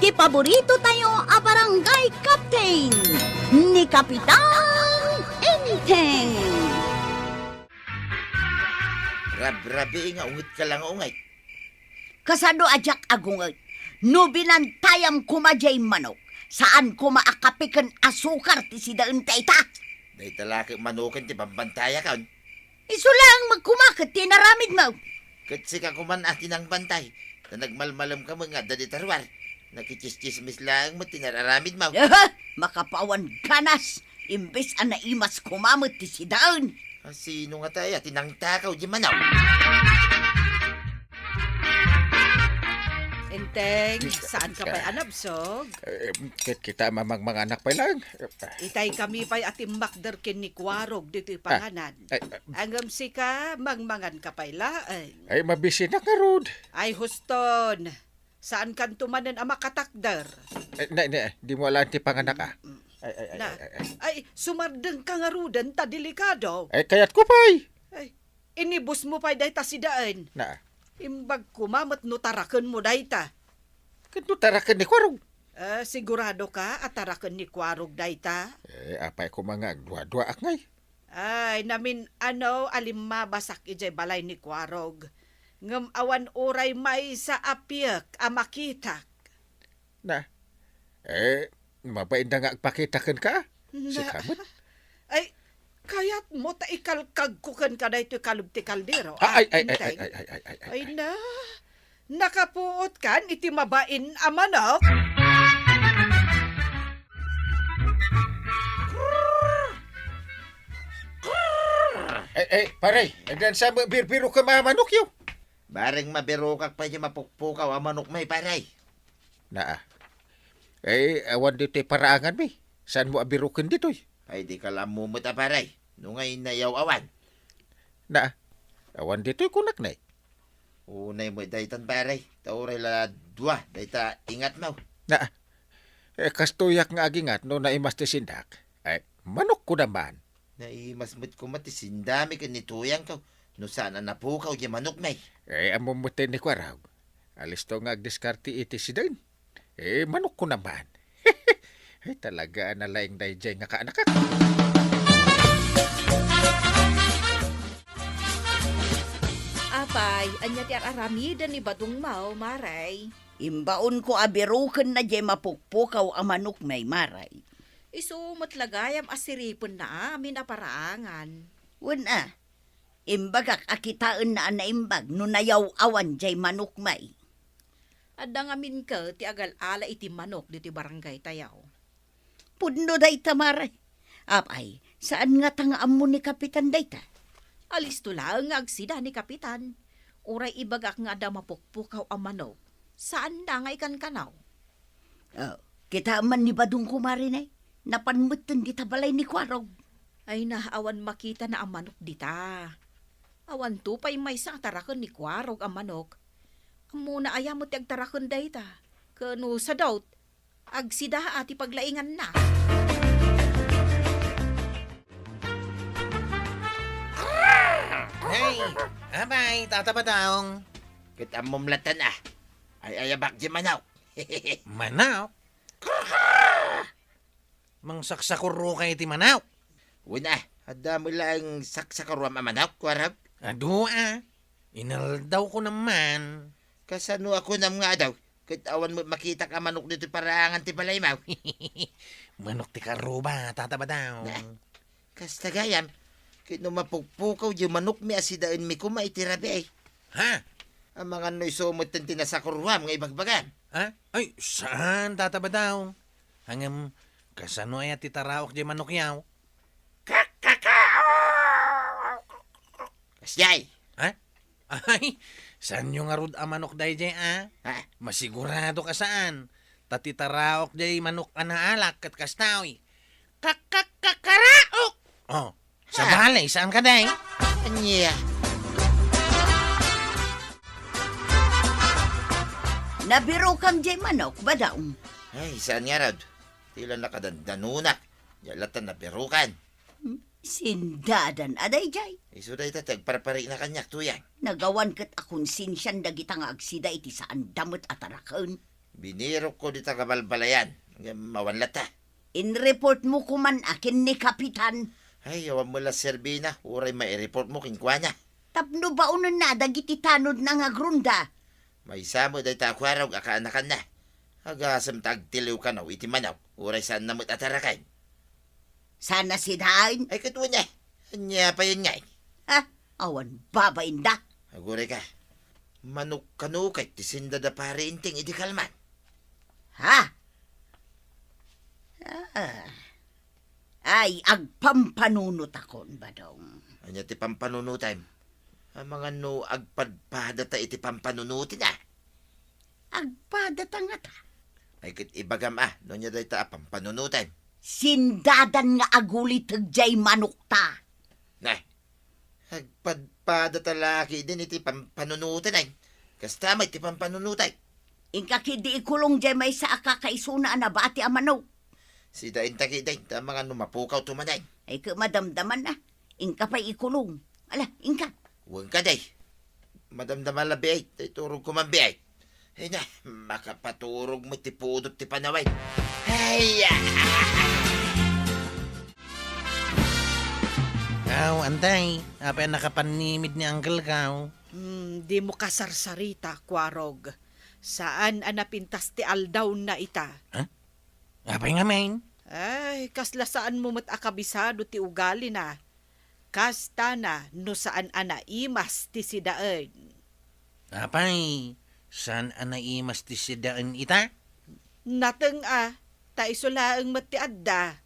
Ti paborito tayo a barangay captain ni Kapitan Enteng. Rab-rabi nga ungit ka lang ungay. Kasado ajak agungay, no binantayam kumajay manok, saan ko maakapikan asukar ti sidaan taita? Dahil talaki manukin ti pambantaya ka. Iso lang magkumakit ti naramid mo. Katsi ka kuman atin ang bantay. Na nagmalmalam ka mga dadi tarwar. Nakichischismis lang mo tinararamid mo. Makapawan ganas, imbes ang naimas kumamot ti sidaan. Sino nga tayo? Tinangtakaw di manaw. Enteng, saan ka pa'y anabsog? Kita mamang mga anak pa lang. Itay kami pa'y atimbakder kin ni Kwarog dito'y panganan. Angam si ka, mangmangan ka pa'y laan. Ay, mabisi na ka, Rod. Ay, huston, saan kan tumanan ang makatakder? Di mo alam ti panganak ah. Ay, sumardeng ka nga rudan, ta delikado. Ay, kaya't ko pa'y. Ay, inibus mo pa'y day ta sidaan. Imbag kumamat no tarakan mo day ta. Kito tarakan ni Kwarog. Sigurado ka at tarakan ni Kwarog day ta? Apay ko mga dua-dua akngay. Ay, namin alimmabasak ijay balay ni Kwarog. Ngam awan oray may sa apiak amakitak. Mabain na nga agpakitakan ka. Si Kamot. Ay, kayat mo ta ikalkagkukan ka na ito kalubti kaldero. Ay. Ay na, nakapuot kan iti mabain amanok. Paray, agdan sa birbiro ka mamanok yun. Bareng mabirokak pa di mapukpukaw ang manok may paray. Awan dito paraangan mi. Saan mo abirukin dito? Ay di ka lang mumut paray. Nungay nayaw awan. Awan dito kunak na. Unay mo daytan paray. Tauray la dua. Dayta ingat mo. Kastuyak nga agingat no naimas ti sindak. Ay, manok ko naman. Naimasmit ko matisindami ka nituyang ka. No sana napukaw di manok may. Amumutin ni Kwarag. Alis to nga agdiskarte iti si Dan. Manok ko naman. Ay, talaga nalaing dayjay nga kaanak ka. Apay, anya ti aramidan ni Badong Mau, maray. Imbaon ko abirukan na jay mapukpukaw ang manok may maray. Isu matlagayam asiripon na amin aparaangan. Wala, imbagak akitaan na naimbag no nayaw awan jay manok may. Adda ngamin ka ti agal-ala iti manok diti barangay tayaw. Puno day tamaray. Apay, saan nga tangaan mo ni Kapitan dayta? Alis to lang nga agsida ni Kapitan. Uray ibagak nga da mapukpukaw ang manok. Saan na nga ikan kanaw? Kita man ni Badong kumari na napanmutan di tabalay ni Kwarog. Ay naawan makita na ang manok dita. Awan to pa'y may sang tarakan ni Kwarog ang manok. Muna ayamot ti agtarakon dayta. Kano sa daut, agsida ati paglaingan na. Hey, abay, tatabadaong. Kita mumlatan Ay ayabak di manaw. Manaw? Mang saksakuro kay ti manaw. Una, hada mo lang saksakaruam ang manaw, Kwarag. Ado inaldaw ko naman. Kasano ako nam nga daw. Kahit awan mo makita ka manok dito paraangan ti balay maw. Manok ti karuba, tatabadaong. Kasta gayam. Kahit no mapukpukaw yung manok mi asidaan mi kumaitirabi ay. Ha? Ang mga noy sumot ng tinasakuruam nga ibagbagan. Ha? Ay, saan tatabadaong? Hangam, kasano ay ti tarawak di manok yaw? Kasyay. Ha? Ay, saan yung arud ang manok day jay Masigurado ka saan? Tatitaraok jay manok anaalak kat kastawi. Kakakakaraok! Oh, sa balay, saan ka day? Anya. Nabiro kam jay manok, badaong. Ay, saan nga rod? Tila nakadandanunak. Yalatan na perukan. Sindadan aday jay. Isuday tatag parpari na kanyak tuyang. Nagawan kat akong sinsyan dagita nga agsida iti saan damot at arakon. Biniro ko dita kabalbalayan. Mawanlat ta. In-report mo kuman akin ni Kapitan. Ay, awan mo la Serbina. Uray mai-report mo kinkwa niya. Tapno ba unon na dagiti tanod na nga grunda? May samo day ta kwaraw akaanakan na. Agasam tagtiliw ka na iti manaw. Uray saan namot atarakay. Sana si Dain. Ay katwa niya. Anya pa yun nga. Ha? Awan babainda. Aguray ka. Manok kanukay tisinda da pare inting iti kalman. Ha? Ay, agpampanunot akon ba dong? Anya ti pampanunutan. Ang mga no agpadpada ta iti pampanunutin ah. Agpadata nga ta. Ay kit ibagam ah. No niya day ta pampanunutan. Sindadan nga aguli tagjay manok ta. Na. Agpadpada talaki din iti pampanunutan ay. Kasta may iti pampanunutan. Ingka kidi ikulong jay may sa akakaisuna na bati ang manok. Si dain takiday, ta mga numapukaw tumanay. Ay ka madamdaman na. Ingka pa'y ikulong. Ala, ingka. Huwag ka day. Madamdaman labi ay, tay turog ko man biyay. Ay na, makapaturog mo ti pudot ti panaway. Ay, Aw, antay. Apa nakapanimid ni Uncle Kaw? Di mo kasarsarita, Kwarog. Saan anapintas ti aldaw na ita? Apa nga, main? Ay, kasla saan mo akabisado ti ugali na. Kasta na no saan anaimas ti sidaan. Apay, saan anaimas ti sidaan ita? Nateng ta isulaang mati adda.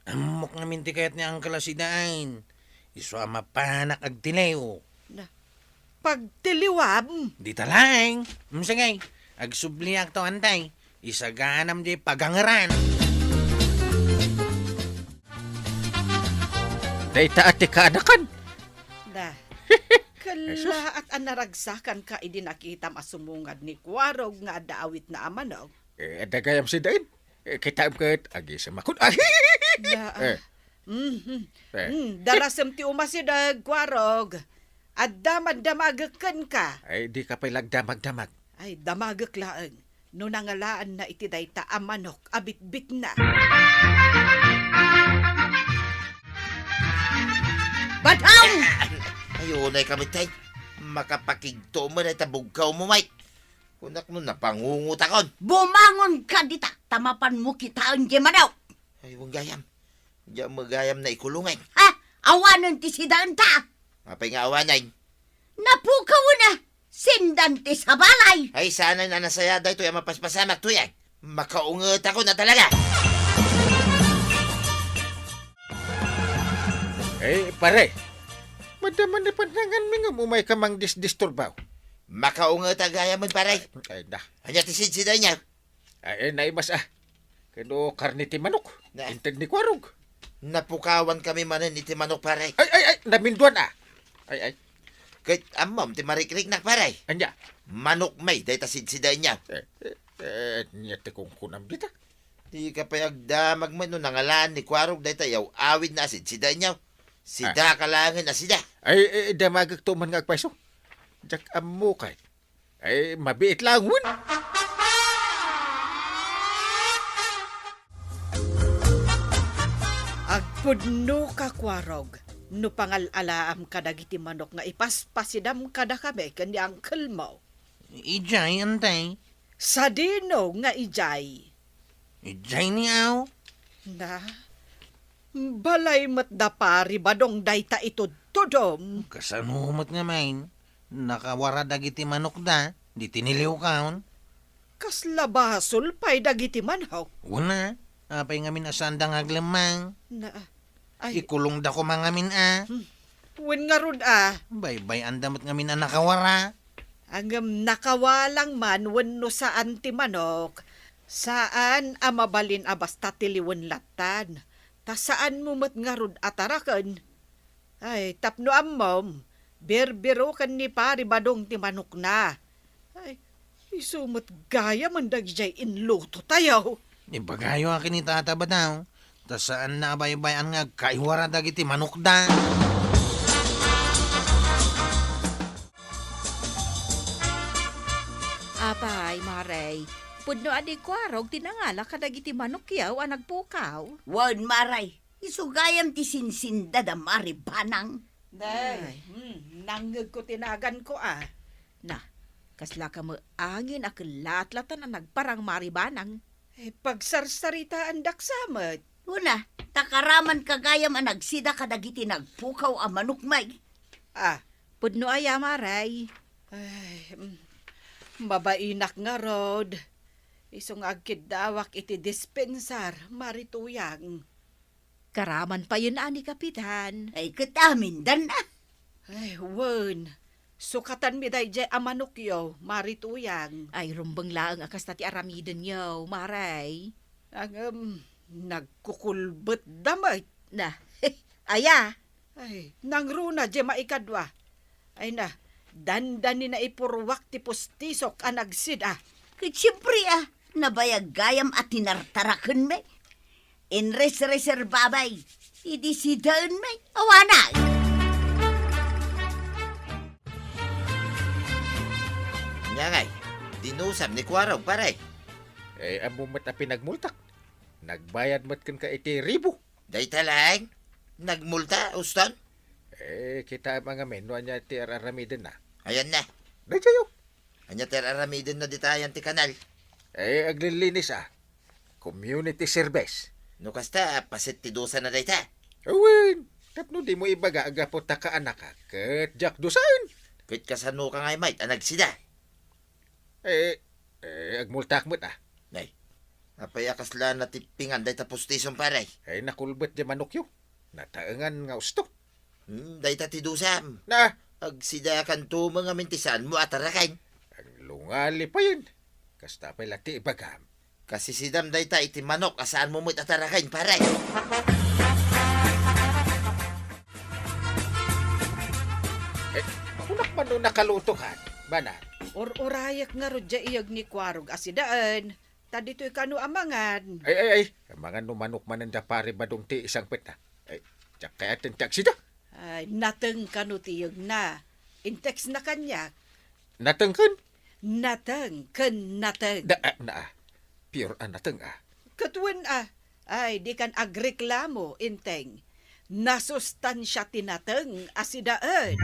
Amok namin ti kayat ni Uncle sidaan. Iso mapanak ag tilayo. Pagtiliwab, Di talang. Sige, ag subliak to antay. Isaganam di pagangaran. Dayta ati kaanakan. na. Kala at anaragsakan ka idi nakita masumungad ni Kwarog nga daawit na amanog. Dagayam si Dain. Kita kat agi sa makun. Ay! Da, darasem ti umasidag Kwarog. At damag-damagakan ka. Ay, di ka pa'y lagdamag-damag. Ay, damagak laang. No nangalaan na iti dayta amanok, abit-bit na. Batang! ayunay kami tay. Makapakigto mo na tabugkaw mo, Mike. Kunak mo napangungut akon. Bumangon ka dita. Tamapan mo kitaan di manaw. Ay, huwag gayam. Diyan magayam na ikulungay. Ha? Awanan ti sidaan ta. Mapay nga awanay. Napukaw na. Sindan ti sa balay. Ay, sana na nasaya dahi ito yung mapaspasamak to yan. Makaungot ako na talaga. Pare. Madaman na panangan mi nga umay ka mang disturbaw. Makaungot agaya mo, paray. Ay, da. Anya tisid-siday niya. Ay, naimas Kano karni ti manok. Na. Integ ni Kwarog. Napukawan kami manin iti manok, paray. Ay, naminduan Ay. Kahit amam, ti marikrik na, paray. Anya. Manok may, dahi tasid-siday niya. Nyate kong kunam dita. Di ka payagdamag mo no nangalaan ni Kwarog dahi tayaw awid na asid-siday niya. Sida kalangan na sida. Ay, damagag tuman nga agpaiso. Jak amo kay. Ay, mabiit lang wun. Agpudno ka Kwarog. No pangalalaam ka dagiti manok nga ipaspasidam kada kami kandi angkel mo. Ijay, antay. Sa dino nga ijay. Ijay ni aw. Na, balay mat da pari badong dayta ito tudom. Kasanumat nga main. Nakawara dagiti manok da. Di tiniliw kaon. Kasla basol pa'y dagiti manok. Una, apay ngamin asandang aglemang. Na, ay, Ikulong da ko mangamin wen nga rod Bye-bye andamot ngamin nakawara. Ang nakawalang man wenno saan ti manok. Saan amabalin basta tiliwen latan. Ta saan mo mat nga rod atarakan. Ay, tapno ammom. Berbero kan ni pari badong ti manok na. Ay, isumot gaya man dagjay inluto tayo. Ibagayo akin ni tata ba daw? Ta saan na abay-bayan nga kaiwara dagiti manok da? Apay, Maray, Pudno adi kwarog tinangala kadag iti manok yaw ang nagpukaw. Wan maray, isugayam ti sinsinda da maribanang. Day, nangag ko tinagan ko Na, kasla ka mo angin akilatlatan ang nagparang maribanang. Pagsarsarita ang daksamat. Una, takaraman kagayam ang nagsida kadagiti nagpukaw ang manukmay. Pudno aya maray. Mabainak nga rod. Isong agkid dawak iti dispensar, marituyang. Karaman pa yun ani kapitan. Ay katamin dan na. Wen. Sukatan mi day jay amanukyo, marituyang. Ay rumbang laang akas na ti aramiden yaw, maray. Nagkukulbet damay. Na, aya. Nangruna jay maikadwa. Ay na, dandani na ipurwak ti pustisok ang nagsida. Siyempre nabayag gayam at tinartarakan me. Inres-reserbabay, idisidahan me, awanag. Nya ngay, dinusam ni Kwaraw, pare. Amo mat a pinagmultak. Nagbayad mat kan ka iti ribo. Day talang, nagmulta, uston. Kita mga menu niya ti aramiden na. Ayan na. Day sayo. Anya aramidin na ditayan ti kanal. Aglilinis Community service. No kasta, pasit ti dosa na day ta. Awin, tapno di mo ibaga agapot ta ka anak ka. Ket jak dusan. Kit kasano ka ngay mait, anagsida. Agmultak mo't Nay, napayakas la na tipingan day ta pustison pare. Nakulbet di manokyo. Nataengan nga usto. Day ta ti dosam. Na, Agsida kan to mga mintisan mo atarakain. ang lungali pa yun. Kasta pa lati ibagam. Kasi sidam day ta iti manok asaan mo mo't atarakain pare. Unak man no nakalutokan. Bana, Urayak nga rodya iyag ni Kwarog asidaan. Tadito'y kanu amangan. ay. Ang mga numanok man ang pare badong ti isang peta. Tsak kaya tintak sida. Nateng kanu tiyag na. Intex na kanya. Natengkan. Nateng, ken nateng. Pure nateng Katuan Ay, di kan agreklamo, inteng. Nasustansya tinateng asidaan.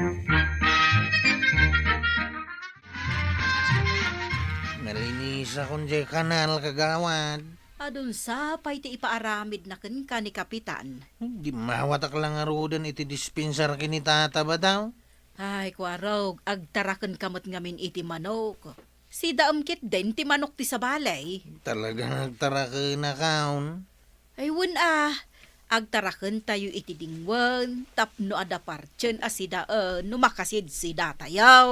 Nalinis akong jay kanal kagawad. Adun sa pay ti ipaaramid na ken ka ni kapitan. Di mawatak lang arudan iti dispensar kini tata ba daw? Ay, kwarog, agtaraken kamot ngamin iti manok. Si daamkit din ti manok ti sa balay. Talaga nagtara ka na kaon. Ay, agtaraken tayo iti dingwan, tapno ada parchen asidaan, numakasid si datayaw.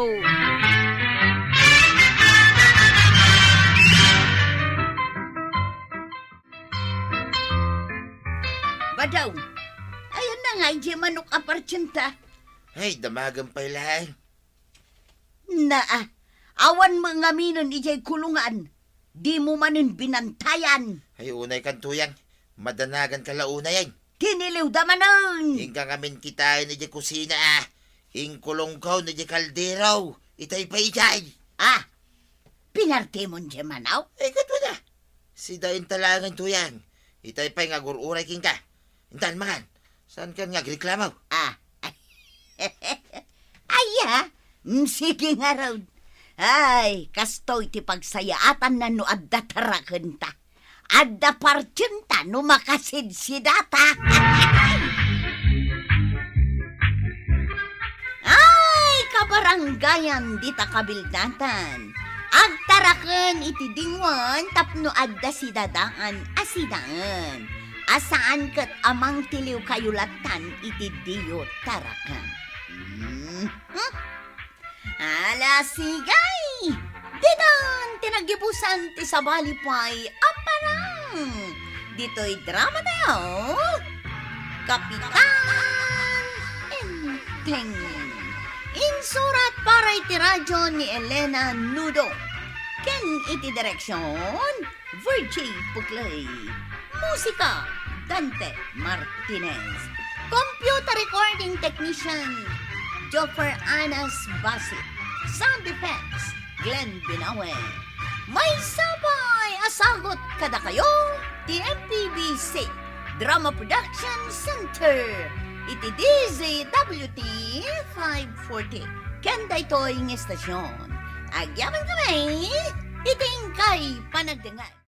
Badaw, ayan na nga, ije manok apartsyenta. Ay, damagan pa ilang. Awan mga minon ijay kulungan. Di mo manin binantayan. Ay, unay kan tuyang. Madanagan ka launa yan. Kiniliw da manon. Hinggang amin kita ni di kusina Hingkulong ko ni di kaldero. Itay pa itay. Pinarte mo dyan manaw? Kato na. Si dain talangan tuyang. Itay pa nga gururay king ka. Intan mangan. Saan ka nga reklamaw? Sige nga raw. Ay, kastoy ti pagsayaatan na no adda taraken ta. Adda parchen ta no makasid si data. Ay, kabaranggayan di ta kabildatan. Agtaraken iti dingwan tapno adda si dadaan asidaan. Asaan kat amang tiliw kayulatan iti diyo tarakan. Ala sigay! Dinan, tinagibusan ti sa balipay, aparang! Dito'y drama tayo. Kapitan Enteng. Insurat para iti radyo ni Elena Nudo. Ken iti direksyon, Virgie Puglay. Musika, Dante Martinez. Computer recording technician, Joffer Anas Basit. Sound effects, Glenn Binawe. May sabay Nagpasagot kada kayo, TMPBC, Drama Production Center. Iti DZWT 540. Kanda ito yung estasyon. Agyaman kami, iting kay panagdangan.